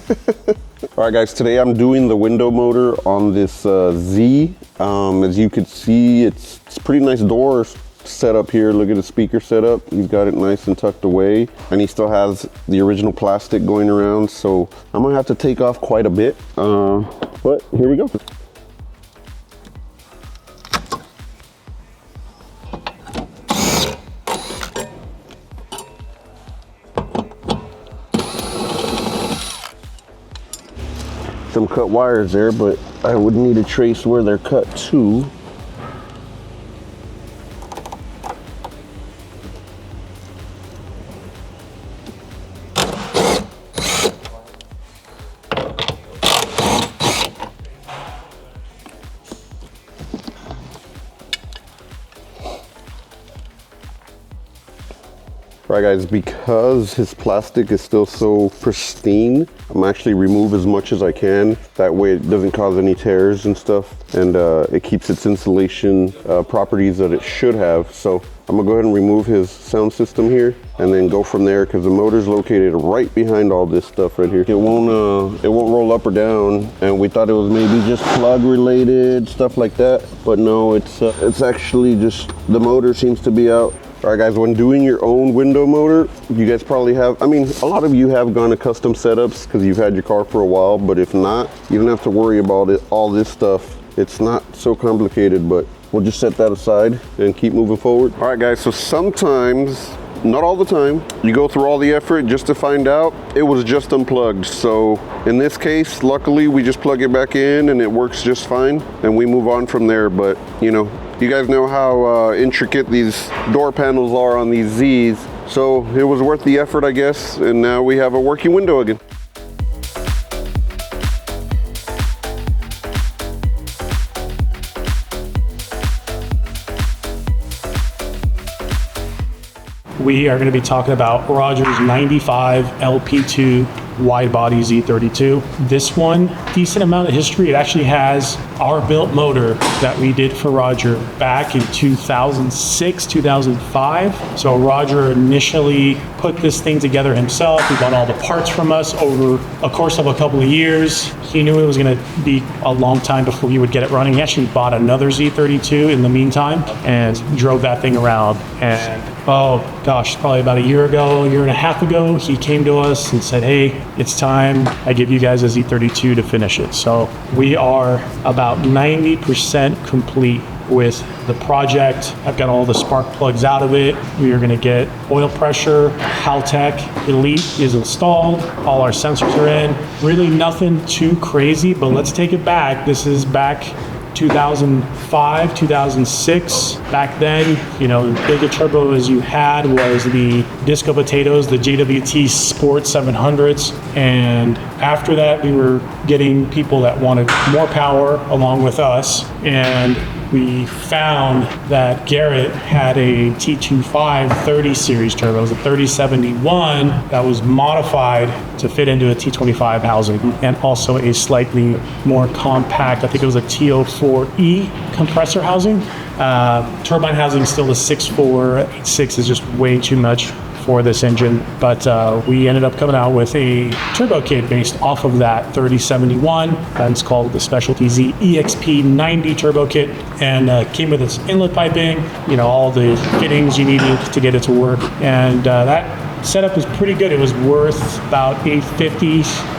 All right, guys, today I'm doing the window motor on this Z. As you can see, it's a pretty nice door setup here. Look at the speaker setup. He's got it nice and tucked away, and he still has the original plastic going around, so I'm gonna have to take off quite a bit, but here we go. Some cut wires there, but I would need to trace where they're cut to. All right, guys, because his plastic is still so pristine, I'm actually remove as much as I can. That way it doesn't cause any tears and stuff, and it keeps its insulation properties that it should have. So I'm gonna go ahead and remove his sound system here and then go from there, because the motor's located right behind all this stuff right here. It won't roll up or down, and we thought it was maybe just plug related, stuff like that, but no, it's actually just the motor seems to be out. All right, guys, when doing your own window motor, you guys probably have, I mean, a lot of you have gone to custom setups because you've had your car for a while, but if not, you don't have to worry about it, all this stuff. It's not so complicated, but we'll just set that aside and keep moving forward. All right, guys, so sometimes, not all the time, you go through all the effort just to find out it was just unplugged. So in this case, luckily, we just plug it back in and it works just fine, and we move on from there. But, you know, you guys know how intricate these door panels are on these Zs. So it was worth the effort, I guess, and now we have a working window again. We are going to be talking about Roger's 95 LP2 wide-body Z32. This one, decent amount of history. It actually has our built motor that we did for Roger back in 2006, 2005. So Roger initially put this thing together himself. He bought all the parts from us over a course of a couple of years. He knew it was going to be a long time before he would get it running. He actually bought another Z32 in the meantime and drove that thing around. And oh gosh, probably about a year and a half ago, he came to us and said, hey, it's time I give you guys a Z32 to finish it. So we are about 90% complete with the project. I've got all the spark plugs out of it. We are gonna get oil pressure, Haltech Elite is installed. All our sensors are in. Really nothing too crazy, but let's take it back. This is back 2005, 2006. Back then, you know, the bigger turbo as you had was the Disco Potatoes, the JWT Sport 700s. And after that, we were getting people that wanted more power along with us. And we found that Garrett had a T25 30 series turbo. It was a 3071 that was modified to fit into a T25 housing, and also a slightly more compact, I think it was a T04E compressor housing. Turbine housing is still a 6.486 is just way too much for this engine, but we ended up coming out with a turbo kit based off of that 3071. It's called the Specialty Z EXP 90 turbo kit, and came with its inlet piping, you know, all the fittings you needed to get it to work, and that setup was pretty good. It was worth about $850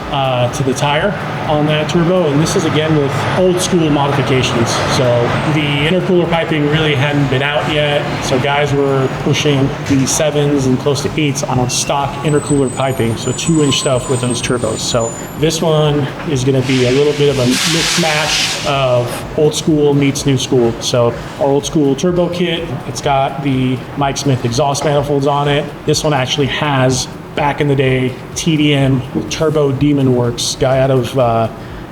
to the tire on that turbo, and this is again with old school modifications. So the intercooler piping really hadn't been out yet, so guys were pushing the 7s and close to 8s on stock intercooler piping, so 2-inch stuff with those turbos. So this one is going to be a little bit of a mix mash of old school meets new school. So our old school turbo kit, it's got the Mike Smith exhaust manifolds on it. This one actually has, back in the day, TDM with Turbo Demon Works, guy out of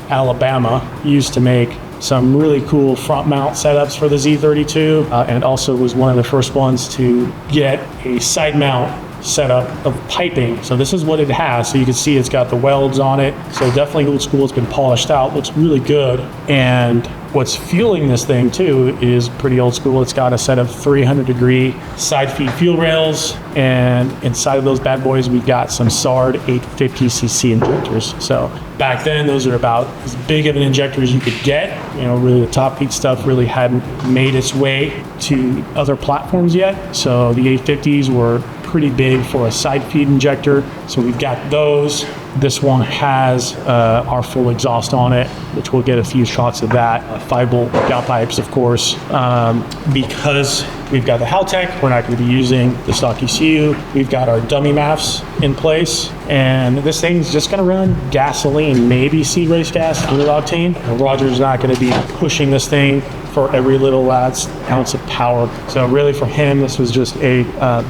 Alabama, used to make some really cool front mount setups for the Z32, and also was one of the first ones to get a side mount setup of piping. So this is what it has. So you can see it's got the welds on it. So definitely old school. It's been polished out, looks really good. And what's fueling this thing too is pretty old school. It's got a set of 300-degree side feed fuel rails, and inside of those bad boys, we've got some SARD 850cc injectors. So back then, those are about as big of an injector as you could get. You know, really the top heat stuff really hadn't made its way to other platforms yet. So the 850s were pretty big for a side feed injector. So we've got those. This one has our full exhaust on it, which we'll get a few shots of that. 5-bolt downpipes, of course. Because we've got the Haltech, we're not going to be using the stock ECU. We've got our dummy MAFs in place, and this thing's just going to run gasoline, maybe C race gas, 100 octane. And Roger's not going to be pushing this thing for every little last ounce of power. So really for him, this was just a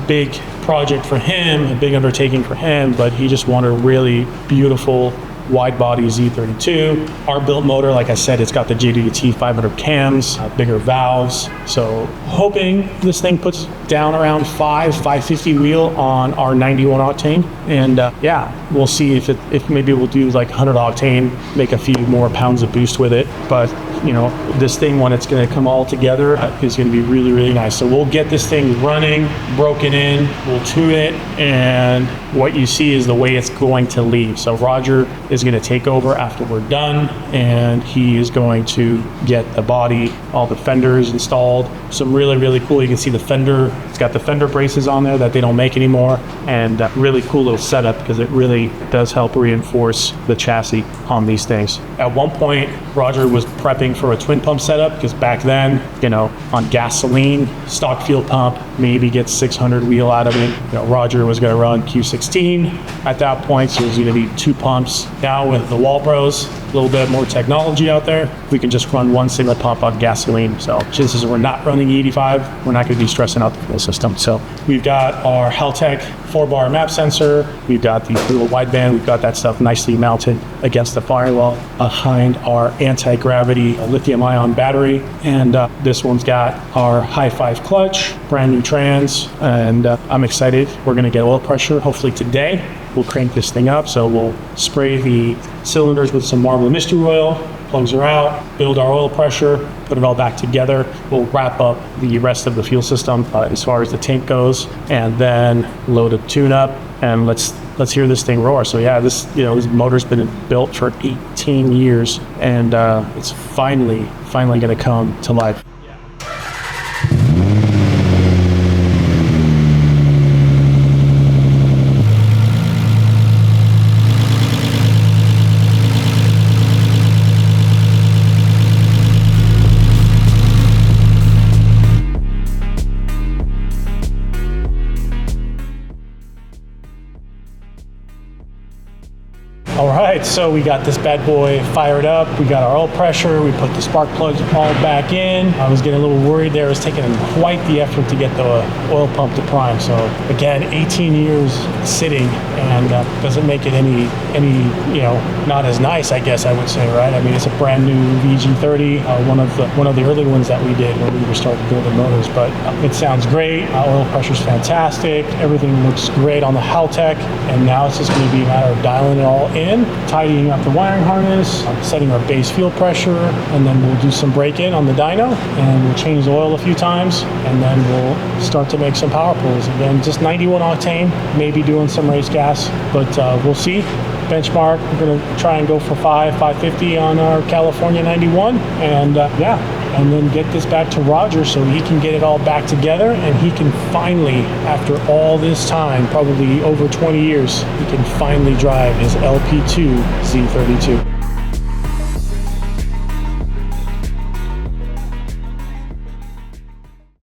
big project for him, a big undertaking for him, but he just wanted a really beautiful wide-body Z32. Our built motor, like I said, it's got the JWT 500 cams, bigger valves. So hoping this thing puts down around 550 wheel on our 91 octane. And yeah, we'll see if maybe we'll do like 100 octane, make a few more pounds of boost with it. But you know, this thing, when it's going to come all together, is going to be really, really nice. So we'll get this thing running, broken in, we'll tune it, and what you see is the way it's going to leave. So Roger is going to take over after we're done, and he is going to get the body, all the fenders installed. Some really, really cool. You can see the fender. It's got the fender braces on there that they don't make anymore, and really cool little setup because it really does help reinforce the chassis on these things. At one point, Roger was prepping for a twin pump setup because back then, you know, on gasoline, stock fuel pump, maybe get 600 wheel out of it. You know, Roger was going to run Q16 at that point, so he was going to need 2 pumps. Now with the Walbros, a little bit more technology out there, we can just run 1 single pump on gasoline. So chances are we're not running 85, we're not going to be stressing out the fuel system. So we've got our Haltech 4-bar map sensor, we've got the little wideband, we've got that stuff nicely mounted against the firewall behind our anti-gravity lithium-ion battery. And this one's got our high 5 clutch, brand new trans, and I'm excited. We're going to get oil pressure hopefully today. We'll crank this thing up, so we'll spray the cylinders with some Marble Mystery Oil, plugs are out, build our oil pressure, put it all back together. We'll wrap up the rest of the fuel system as far as the tank goes, and then load a tune-up, and let's hear this thing roar. So yeah, this motor's been built for 18 years, and it's finally going to come to life. All right, so we got this bad boy fired up. We got our oil pressure. We put the spark plugs all back in. I was getting a little worried there. It was taking quite the effort to get the oil pump to prime. So again, 18 years sitting, and doesn't make it any not as nice, I guess I would say, right? I mean, it's a brand new VG30, one of the early ones that we did when we were starting building motors. But it sounds great. Oil pressure's fantastic. Everything looks great on the Haltech, and now it's just going to be a matter of dialing it all in, tidying up the wiring harness, setting our base fuel pressure, and then we'll do some break-in on the dyno, and we'll change the oil a few times, and then we'll start to make some power pulls. Again, just 91 octane, maybe doing some race gas, but we'll see. Benchmark, we're going to try and go for 550 on our California 91, and and then get this back to Roger so he can get it all back together, and he can finally, after all this time, probably over 20 years, he can finally drive his LP2 Z32.